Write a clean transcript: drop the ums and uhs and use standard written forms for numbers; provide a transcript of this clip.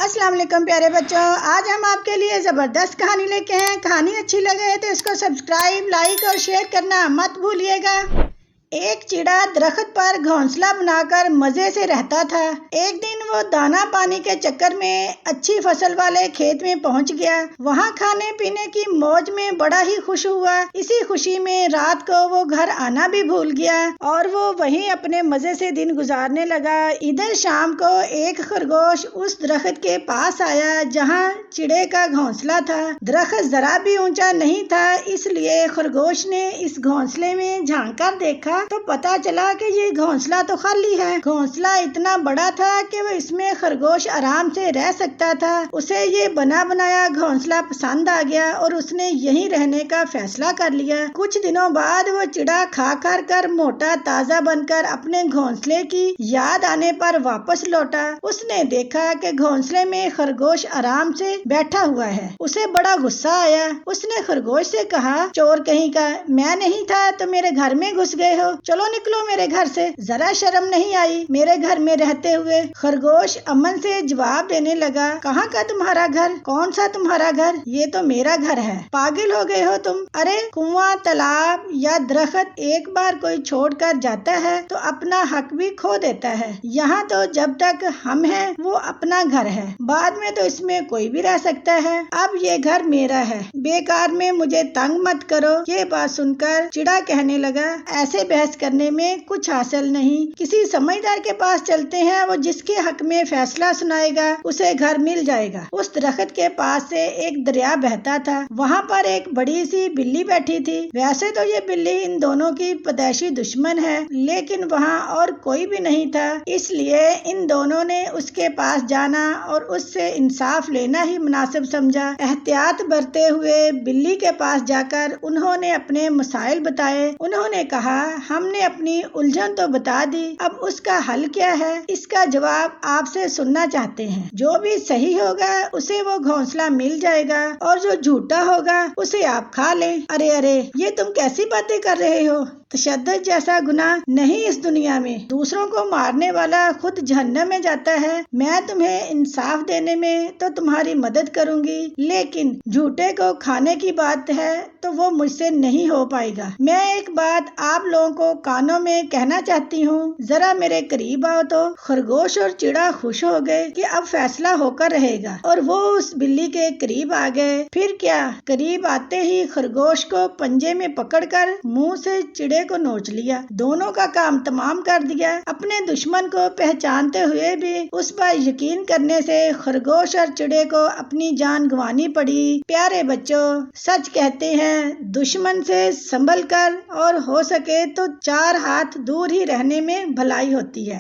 السلام علیکم پیارے بچوں، آج ہم آپ کے لیے زبردست کہانی لے کے ہیں۔ کہانی اچھی لگے تو اس کو سبسکرائب، لائک اور شیئر کرنا مت بھولیے گا۔ ایک چڑا درخت پر گھونسلہ بنا کر مزے سے رہتا تھا۔ ایک دن وہ دانا پانی کے چکر میں اچھی فصل والے کھیت میں پہنچ گیا۔ وہاں کھانے پینے کی موج میں بڑا ہی خوش ہوا۔ اسی خوشی میں رات کو وہ گھر آنا بھی بھول گیا اور وہ وہیں اپنے مزے سے دن گزارنے لگا۔ ادھر شام کو ایک خرگوش اس درخت کے پاس آیا جہاں چڑے کا گھونسلہ تھا۔ درخت ذرا بھی اونچا نہیں تھا، اس لیے خرگوش نے اس گھونسلے میں جھانک کر دیکھا تو پتا چلا کہ یہ گھونسلہ تو خالی ہے۔ گھونسلہ اتنا بڑا تھا کہ وہ اس میں خرگوش آرام سے رہ سکتا تھا۔ اسے یہ بنا بنایا گھونسلہ پسند آ گیا اور اس نے یہیں رہنے کا فیصلہ کر لیا۔ کچھ دنوں بعد وہ چڑا کھا کر موٹا تازہ بن کر اپنے گھونسلے کی یاد آنے پر واپس لوٹا۔ اس نے دیکھا کہ گھونسلے میں خرگوش آرام سے بیٹھا ہوا ہے۔ اسے بڑا غصہ آیا۔ اس نے خرگوش سے کہا، چور کہیں کا، میں نہیں تھا تو میرے گھر میں گھس گئے ہو، چلو نکلو میرے گھر سے، ذرا شرم نہیں آئی میرے گھر میں رہتے ہوئے؟ خرگوش امن سے جواب دینے لگا، کہاں کا تمہارا گھر؟ کون سا تمہارا گھر؟ یہ تو میرا گھر ہے، پاگل ہو گئے ہو تم؟ ارے کنواں، تالاب یا درخت ایک بار کوئی چھوڑ کر جاتا ہے تو اپنا حق بھی کھو دیتا ہے۔ یہاں تو جب تک ہم ہیں وہ اپنا گھر ہے، بعد میں تو اس میں کوئی بھی رہ سکتا ہے۔ اب یہ گھر میرا ہے، بیکار میں مجھے تنگ مت کرو۔ یہ بات سن کر چڑا کہنے لگا، ایسے بحث کرنے میں کچھ حاصل نہیں، کسی سمجھدار کے پاس چلتے ہیں، وہ جس کے حق میں فیصلہ سنائے گا اسے گھر مل جائے گا۔ اس درخت کے پاس سے ایک دریا بہتا تھا، وہاں پر ایک بڑی سی بلی بیٹھی تھی۔ ویسے تو یہ بلی ان دونوں کی پیدائشی دشمن ہے، لیکن وہاں اور کوئی بھی نہیں تھا، اس لیے ان دونوں نے اس کے پاس جانا اور اس سے انصاف لینا ہی مناسب سمجھا۔ احتیاط برتے ہوئے بلی کے پاس جا کر انہوں نے اپنے مسائل بتائے۔ انہوں نے کہا، ہم نے اپنی الجھن تو بتا دی، اب اس کا حل کیا ہے؟ اس کا جواب آپ سے سننا چاہتے ہیں۔ جو بھی صحیح ہوگا اسے وہ گھونسلہ مل جائے گا اور جو جھوٹا ہوگا اسے آپ کھا لیں۔ ارے یہ تم کیسی باتیں کر رہے ہو؟ تشدد جیسا گناہ نہیں اس دنیا میں، دوسروں کو مارنے والا خود جہنم میں جاتا ہے۔ میں تمہیں انصاف دینے میں تو تمہاری مدد کروں گی، لیکن جھوٹے کو کھانے کی بات ہے تو وہ مجھ سے نہیں ہو پائے گا۔ میں ایک بات آپ لوگوں کو کانوں میں کہنا چاہتی ہوں، ذرا میرے قریب آؤ تو۔ خرگوش اور چڑا خوش ہو گئے کہ اب فیصلہ ہو کر رہے گا اور وہ اس بلی کے قریب آ گئے۔ پھر کیا، قریب آتے ہی خرگوش کو پنجے میں پکڑ کر منہ سے چڑے کو نوچ لیا، دونوں کا کام تمام کر دیا۔ اپنے دشمن کو پہچانتے ہوئے بھی اس پر یقین کرنے سے خرگوش اور چڑے کو اپنی جان گنوانی پڑی۔ پیارے بچوں، سچ کہتے ہیں، دشمن سے سنبھل کر اور ہو سکے تو 4 ہاتھ دور ہی رہنے میں بھلائی ہوتی ہے۔